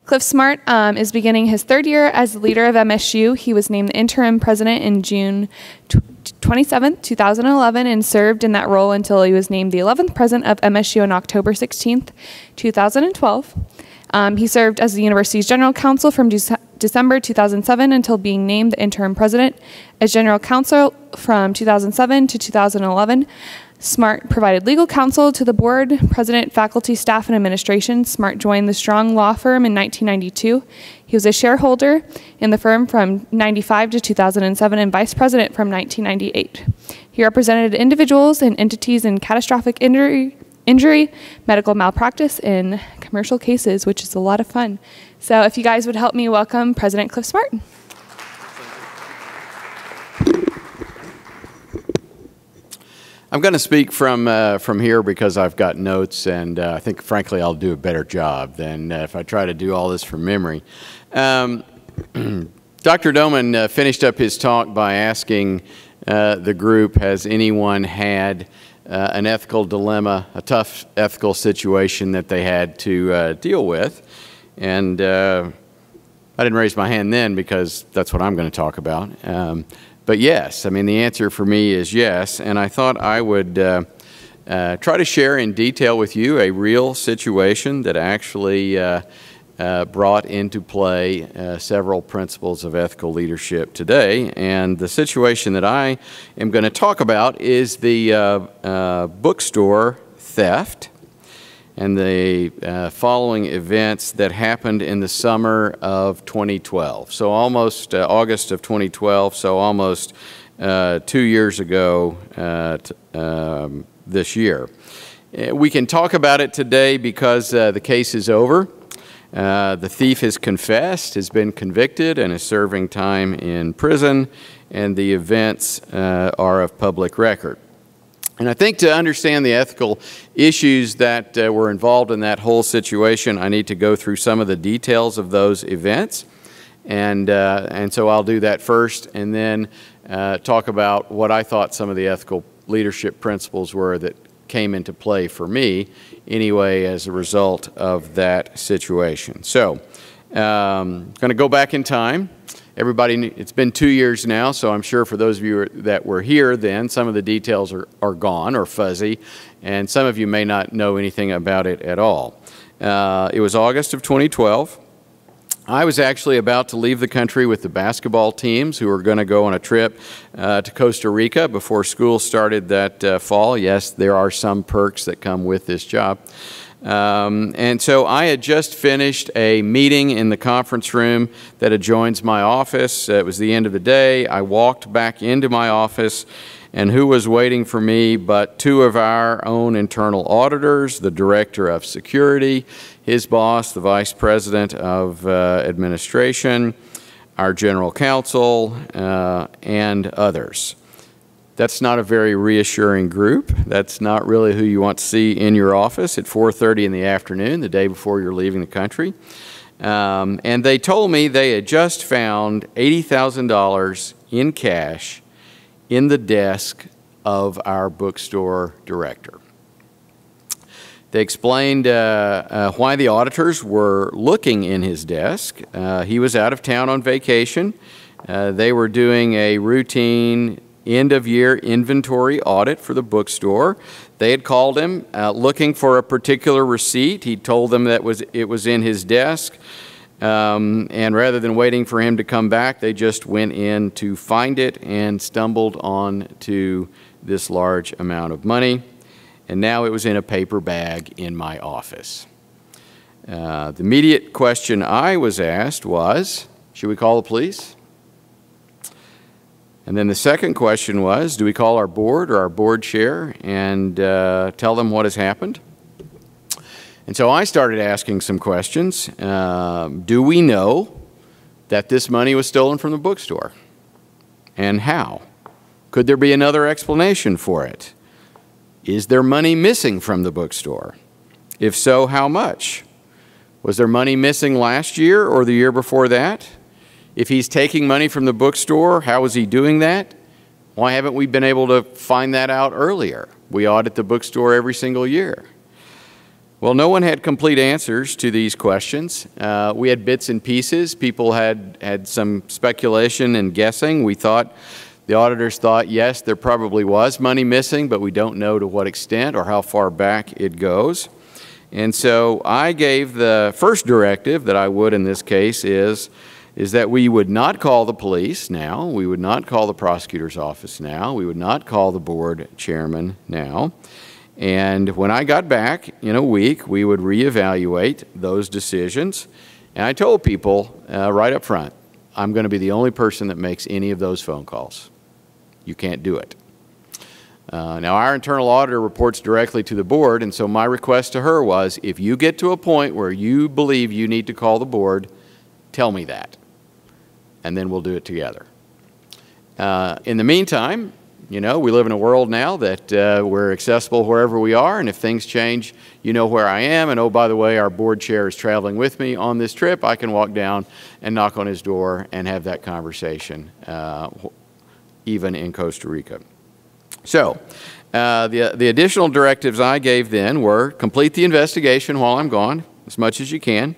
Clif Smart is beginning his third year as the leader of MSU. He was named the interim president in June 27, 2011, and served in that role until he was named the 11th president of MSU on October 16, 2012. He served as the university's general counsel from December 2007 until being named the interim president. As general counsel from 2007 to 2011, Smart provided legal counsel to the board, president, faculty, staff, and administration. Smart joined the Strong Law Firm in 1992. He was a shareholder in the firm from 1995 to 2007 and vice president from 1998. He represented individuals and entities in catastrophic injury, medical malpractice, and commercial cases, which is a lot of fun. So if you guys would help me welcome President Clif Smart. I'm going to speak from here because I've got notes, and I think, frankly, I'll do a better job than if I try to do all this from memory. Dr. Doman finished up his talk by asking the group, has anyone had an ethical dilemma, a tough ethical situation that they had to deal with? And I didn't raise my hand then because that's what I'm going to talk about. But yes, I mean, the answer for me is yes, and I thought I would try to share in detail with you a real situation that actually brought into play several principles of ethical leadership today. And the situation that I am going to talk about is the bookstore theft and the following events that happened in the summer of 2012. So almost August of 2012, so almost 2 years ago this year. We can talk about it today because the case is over. The thief has confessed, has been convicted, and is serving time in prison, and the events are of public record. And I think to understand the ethical issues that were involved in that whole situation, I need to go through some of the details of those events. And so I'll do that first, and then talk about what I thought some of the ethical leadership principles were that came into play for me, anyway, as a result of that situation. So I'm going to go back in time. Everybody, it's been 2 years now, so I'm sure for those of you that were here then, some of the details are gone or fuzzy, and some of you may not know anything about it at all. It was August of 2012. I was actually about to leave the country with the basketball teams who were going to go on a trip to Costa Rica before school started that fall. Yes, there are some perks that come with this job. And so I had just finished a meeting in the conference room that adjoins my office. It was the end of the day. I walked back into my office, and who was waiting for me but two of our own internal auditors, the director of security, his boss, the vice president of administration, our general counsel, and others. That's not a very reassuring group. That's not really who you want to see in your office at 4:30 in the afternoon, the day before you're leaving the country. And they told me they had just found $80,000 in cash in the desk of our bookstore director. They explained why the auditors were looking in his desk. He was out of town on vacation. They were doing a routine end-of-year inventory audit for the bookstore. They had called him looking for a particular receipt. He told them that it was in his desk, and rather than waiting for him to come back, they just went in to find it and stumbled on to this large amount of money. And now it was in a paper bag in my office. The immediate question I was asked was, should we call the police? And then the second question was, do we call our board or our board chair and tell them what has happened? And so I started asking some questions. Do we know that this money was stolen from the bookstore? And how? Could there be another explanation for it? Is there money missing from the bookstore? If so, how much? Was there money missing last year or the year before that? If he's taking money from the bookstore, how is he doing that? Why haven't we been able to find that out earlier? We audit the bookstore every single year. Well, no one had complete answers to these questions. We had bits and pieces. People had some speculation and guessing. The auditors thought, yes, there probably was money missing, but we don't know to what extent or how far back it goes. And so I gave the first directive that I would in this case is that we would not call the police now, we would not call the prosecutor's office now, we would not call the board chairman now. And when I got back in a week, we would reevaluate those decisions. And I told people right up front, I'm going to be the only person that makes any of those phone calls. You can't do it. Now, our internal auditor reports directly to the board, and so my request to her was, if you get to a point where you believe you need to call the board, tell me that, and then we'll do it together. In the meantime, you know, we live in a world now that we're accessible wherever we are, and if things change, you know where I am, and oh, by the way, our board chair is traveling with me on this trip. I can walk down and knock on his door and have that conversation, even in Costa Rica. So, the additional directives I gave then were complete the investigation while I'm gone, as much as you can.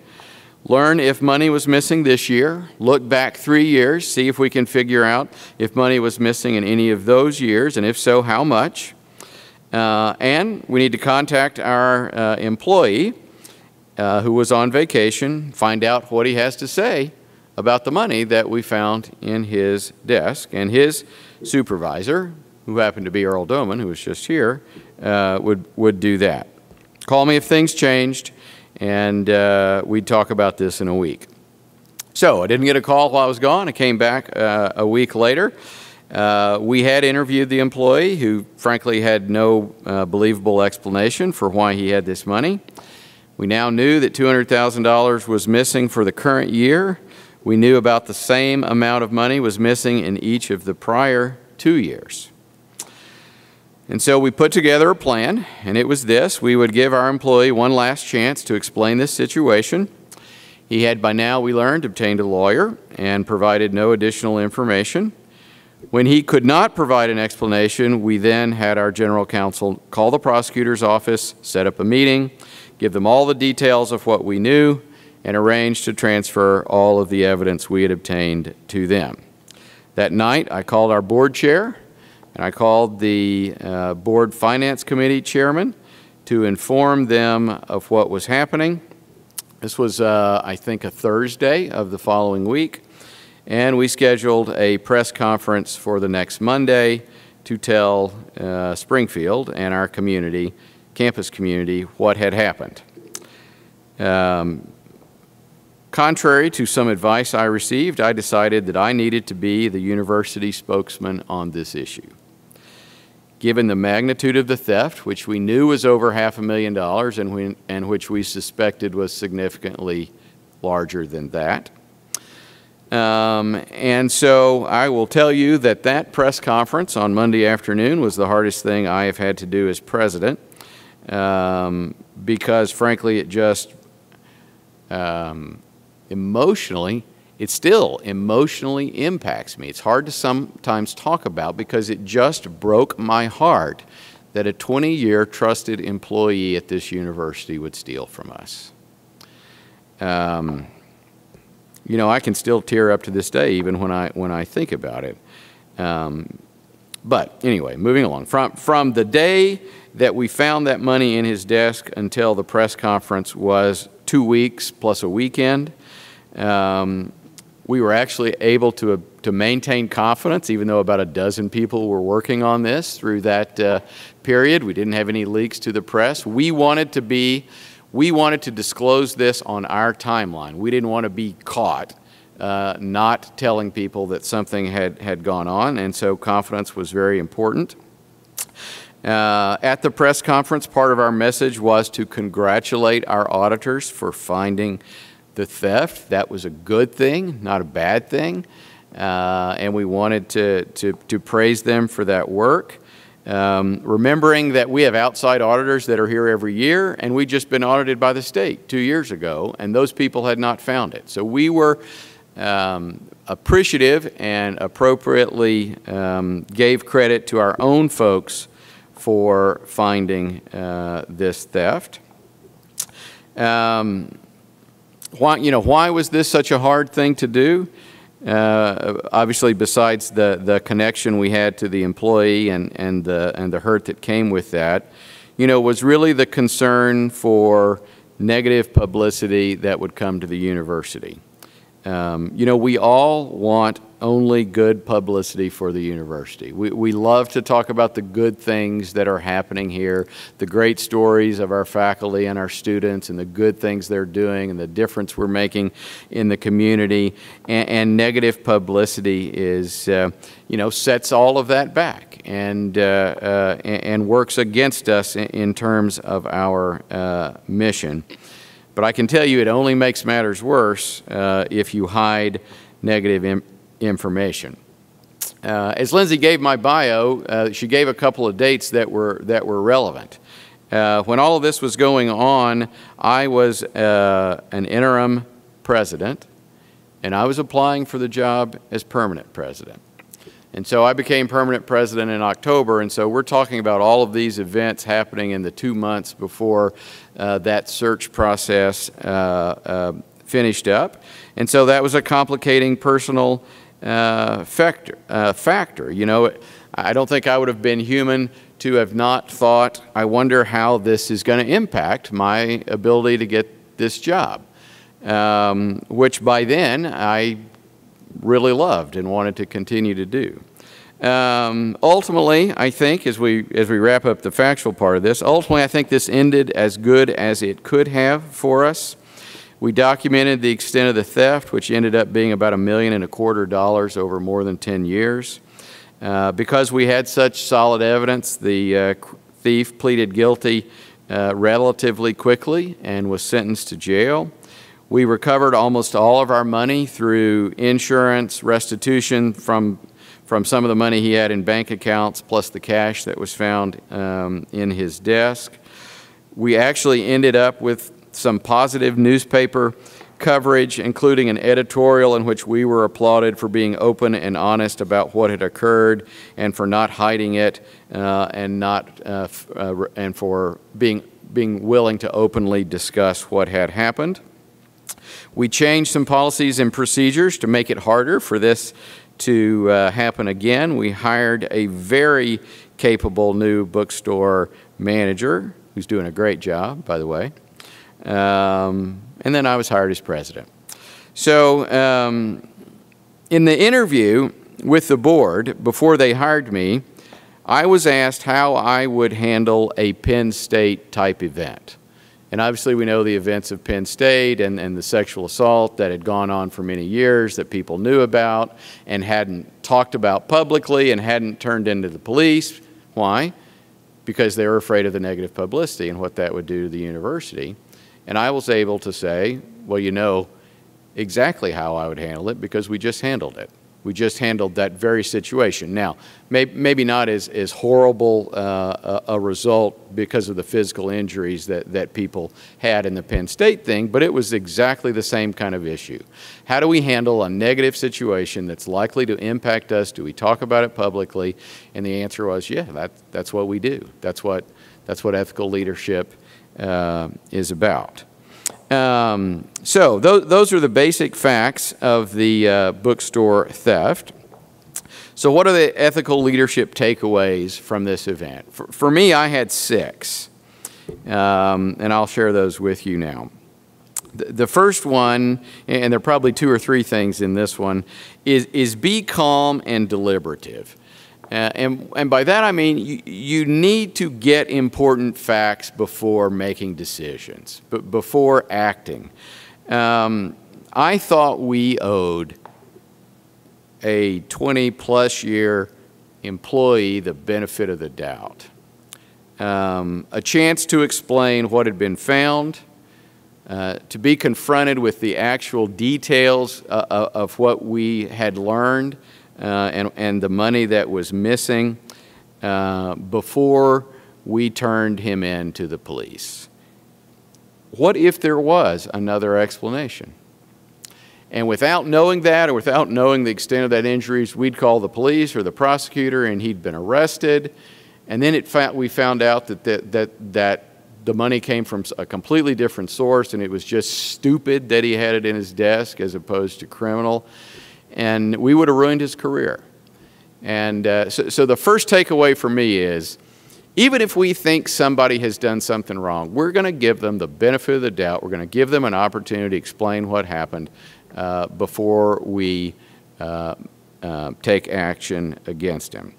Learn if money was missing this year. Look back 3 years, see if we can figure out if money was missing in any of those years, and if so, how much. And we need to contact our employee who was on vacation, find out what he has to say about the money that we found in his desk, and his supervisor, who happened to be Earl Doman, who was just here, would do that. Call me if things changed, and we'd talk about this in a week. So I didn't get a call while I was gone. I came back a week later. We had interviewed the employee, who frankly had no believable explanation for why he had this money. We now knew that $200,000 was missing for the current year. We knew about the same amount of money was missing in each of the prior 2 years. And so we put together a plan, and it was this. We would give our employee one last chance to explain this situation. He had by now, we learned, obtained a lawyer and provided no additional information. When he could not provide an explanation, we then had our general counsel call the prosecutor's office, set up a meeting, give them all the details of what we knew, and arrange to transfer all of the evidence we had obtained to them. That night, I called our board chair, and I called the board finance committee chairman to inform them of what was happening. This was, I think, a Thursday of the following week, and we scheduled a press conference for the next Monday to tell Springfield and our community, campus community, what had happened. Contrary to some advice I received, I decided that I needed to be the university spokesman on this issue. Given the magnitude of the theft, which we knew was over $500,000 and which we suspected was significantly larger than that. And so I will tell you that that press conference on Monday afternoon was the hardest thing I have had to do as president, because frankly it just emotionally, it still emotionally impacts me. It's hard to sometimes talk about because it just broke my heart that a 20-year trusted employee at this university would steal from us. You know, I can still tear up to this day even when I think about it. But anyway, moving along. From the day that we found that money in his desk until the press conference was 2 weeks plus a weekend. We were actually able to maintain confidence, even though about a dozen people were working on this through that period. We didn't have any leaks to the press. We wanted to disclose this on our timeline. We didn't want to be caught not telling people that something had gone on, and so confidence was very important. At the press conference, part of our message was to congratulate our auditors for finding the theft. That was a good thing, not a bad thing, and we wanted to praise them for that work. Remembering that we have outside auditors that are here every year, and we'd just been audited by the state 2 years ago, and those people had not found it. So we were appreciative and appropriately gave credit to our own folks for finding this theft. Why was this such a hard thing to do? Obviously, besides the connection we had to the employee and the hurt that came with that, was really the concern for negative publicity that would come to the university. We all want only good publicity for the university. We love to talk about the good things that are happening here, the great stories of our faculty and our students and the good things they're doing and the difference we're making in the community. And negative publicity is, sets all of that back and works against us in terms of our mission. But I can tell you it only makes matters worse if you hide negative information. As Lindsay gave my bio, she gave a couple of dates that were relevant. When all of this was going on, I was an interim president, and I was applying for the job as permanent president. And so I became permanent president in October, and so we're talking about all of these events happening in the 2 months before that search process finished up. And so that was a complicating personal factor. I don't think I would have been human to have not thought, I wonder how this is going to impact my ability to get this job, which by then I really loved and wanted to continue to do. Ultimately, I think, as we wrap up the factual part of this, ultimately I think this ended as good as it could have for us. We documented the extent of the theft, which ended up being about $1.25 million over more than 10 years. Because we had such solid evidence, the thief pleaded guilty relatively quickly and was sentenced to jail. We recovered almost all of our money through insurance, restitution from some of the money he had in bank accounts, plus the cash that was found in his desk. We actually ended up with some positive newspaper coverage, including an editorial in which we were applauded for being open and honest about what had occurred and for not hiding it and for being willing to openly discuss what had happened. We changed some policies and procedures to make it harder for this to happen again. We hired a very capable new bookstore manager who's doing a great job, by the way. And then I was hired as president. So in the interview with the board, before they hired me, I was asked how I would handle a Penn State type event. And obviously we know the events of Penn State and the sexual assault that had gone on for many years that people knew about and hadn't talked about publicly and hadn't turned into the police. Why? Because they were afraid of the negative publicity and what that would do to the university. And I was able to say, well, you know exactly how I would handle it because we just handled it. We just handled that very situation. Now, maybe not as horrible a result because of the physical injuries that people had in the Penn State thing, but it was exactly the same kind of issue. How do we handle a negative situation that's likely to impact us? Do we talk about it publicly? And the answer was, yeah, that's what we do. That's what ethical leadership is about. So those are the basic facts of the bookstore theft. So what are the ethical leadership takeaways from this event? For me, I had 6, and I'll share those with you now. The first one, and there are probably 2 or 3 things in this one, is be calm and deliberative. And by that I mean you need to get important facts before making decisions, before acting. I thought we owed a 20-plus year employee the benefit of the doubt, a chance to explain what had been found, to be confronted with the actual details of what we had learned, and the money that was missing before we turned him in to the police. What if there was another explanation? And without knowing that, or without knowing the extent of that injuries, we'd call the police or the prosecutor and he'd been arrested. And then we found out that the money came from a completely different source and it was just stupid that he had it in his desk as opposed to criminal, and we would have ruined his career. And so the first takeaway for me is, even if we think somebody has done something wrong, we're going to give them the benefit of the doubt. We're going to give them an opportunity to explain what happened before we take action against him.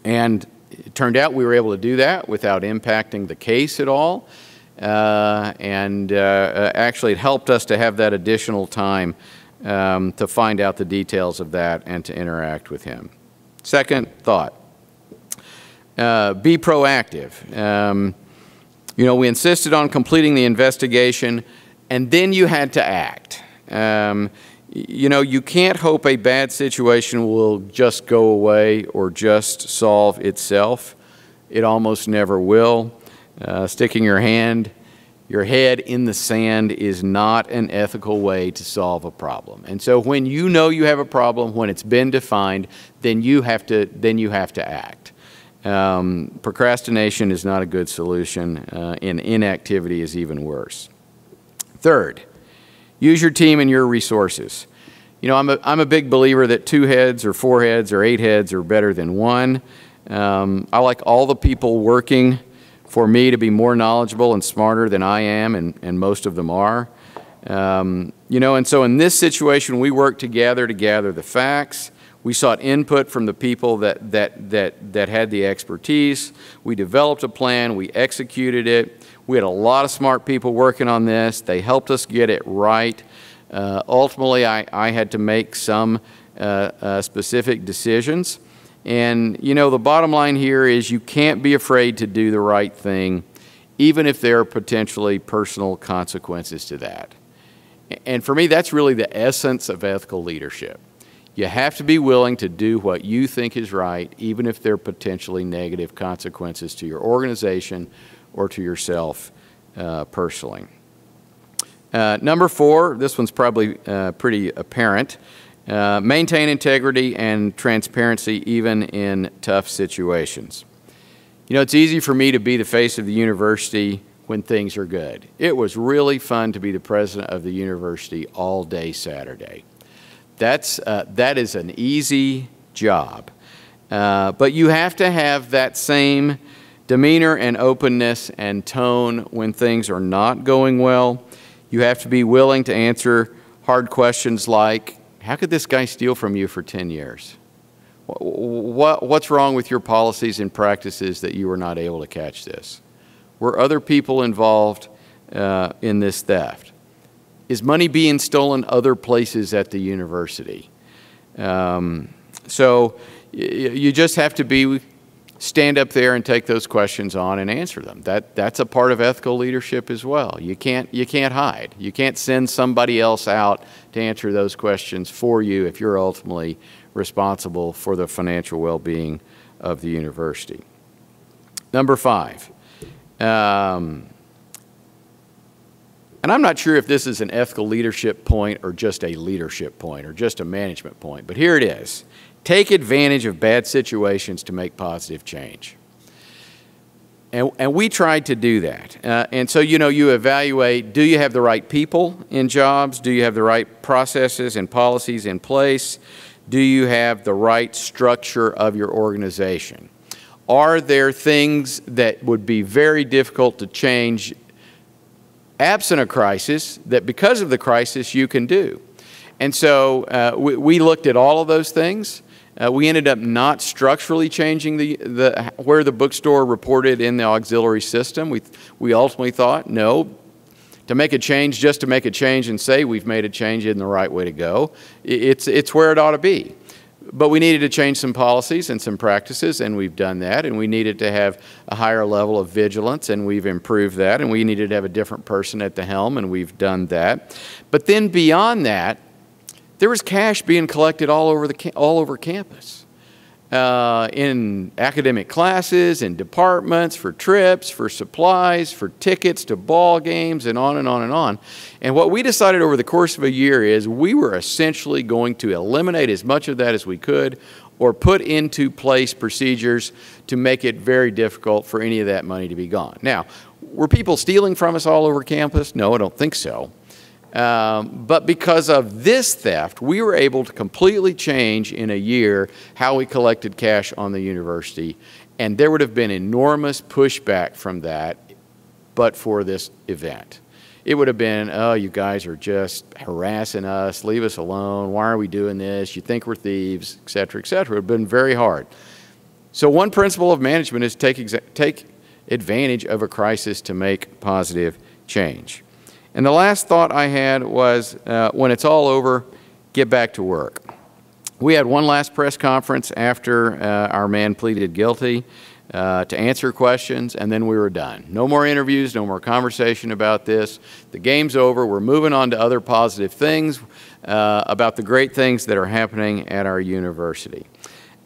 And it turned out we were able to do that without impacting the case at all. Actually, it helped us to have that additional time to find out the details of that and to interact with him. Second thought. Be proactive. You know, we insisted on completing the investigation, and then you had to act. You know, you can't hope a bad situation will just go away or just solve itself. It almost never will. Sticking your head in the sand is not an ethical way to solve a problem. And so when you know you have a problem, when it's been defined, then you have to act. Procrastination is not a good solution, and inactivity is even worse. Third, use your team and your resources. You know, I'm a big believer that 2 heads or 4 heads or 8 heads are better than 1. I like all the people working for me to be more knowledgeable and smarter than I am, and most of them are. You know, and so in this situation, we worked together to gather the facts. We sought input from the people that had the expertise. We developed a plan. We executed it. We had a lot of smart people working on this. They helped us get it right. Ultimately, I had to make some specific decisions. And, you know, the bottom line here is you can't be afraid to do the right thing, even if there are potentially personal consequences to that. And for me, that's really the essence of ethical leadership. You have to be willing to do what you think is right, even if there are potentially negative consequences to your organization or to yourself personally. Number 4, this one's probably pretty apparent. Maintain integrity and transparency even in tough situations. You know, it's easy for me to be the face of the university when things are good. It was really fun to be the president of the university all day Saturday. That is an easy job. But you have to have that same demeanor and openness and tone when things are not going well. You have to be willing to answer hard questions like, how could this guy steal from you for 10 years? What's wrong with your policies and practices that you were not able to catch this? Were other people involved in this theft? Is money being stolen other places at the university? So you just have to stand up there and take those questions on and answer them. That's a part of ethical leadership as well. You can't hide. You can't send somebody else out to answer those questions for you if you're ultimately responsible for the financial well-being of the university. Number 5. And I'm not sure if this is an ethical leadership point or just a leadership point or just a management point, but here it is. Take advantage of bad situations to make positive change. And we tried to do that. And so, you know, you evaluate, do you have the right people in jobs? Do you have the right processes and policies in place? Do you have the right structure of your organization? Are there things that would be very difficult to change absent a crisis that because of the crisis you can do? And so we looked at all of those things. We ended up not structurally changing where the bookstore reported in the auxiliary system. We ultimately thought, no, to make a change just to make a change and say we've made a change isn't the right way to go. It's where it ought to be. But we needed to change some policies and some practices, and we've done that. And we needed to have a higher level of vigilance, and we've improved that. And we needed to have a different person at the helm, and we've done that. But then beyond that, there was cash being collected all over campus, in academic classes, in departments, for trips, for supplies, for tickets to ball games, and on and on and on. And what we decided over the course of a year is we were essentially going to eliminate as much of that as we could, or put into place procedures to make it very difficult for any of that money to be gone. Now, were people stealing from us all over campus? No, I don't think so. But because of this theft, we were able to completely change in a year how we collected cash on the university, and there would have been enormous pushback from that but for this event. It would have been, oh, you guys are just harassing us, leave us alone, why are we doing this, you think we're thieves, et cetera, et cetera. It would have been very hard. So one principle of management is take advantage of a crisis to make positive change. And the last thought I had was, when it's all over, get back to work. We had one last press conference after our man pleaded guilty to answer questions, and then we were done. No more interviews, no more conversation about this. The game's over. We're moving on to other positive things about the great things that are happening at our university.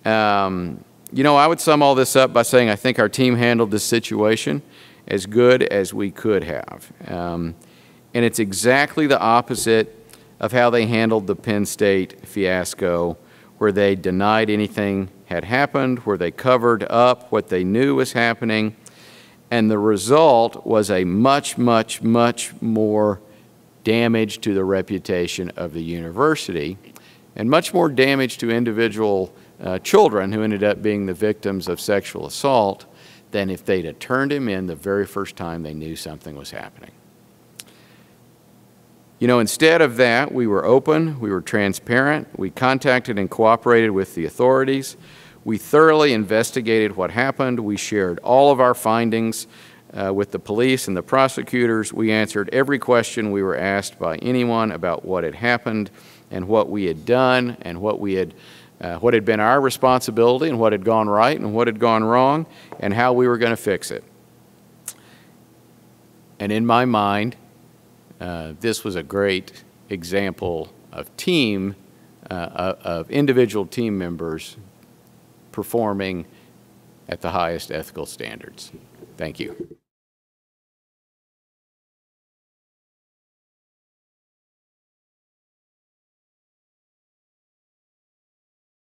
You know, I would sum all this up by saying I think our team handled this situation as good as we could have. And it's exactly the opposite of how they handled the Penn State fiasco, where they denied anything had happened, where they covered up what they knew was happening, and the result was a much, much, much more damage to the reputation of the university, and much more damage to individual children who ended up being the victims of sexual assault than if they'd have turned him in the very first time they knew something was happening. You know, instead of that, we were open, we were transparent, we contacted and cooperated with the authorities, we thoroughly investigated what happened, we shared all of our findings with the police and the prosecutors, we answered every question we were asked by anyone about what had happened and what we had done and what had been our responsibility and what had gone right and what had gone wrong and how we were going to fix it. And in my mind, this was a great example of of individual team members performing at the highest ethical standards. Thank you.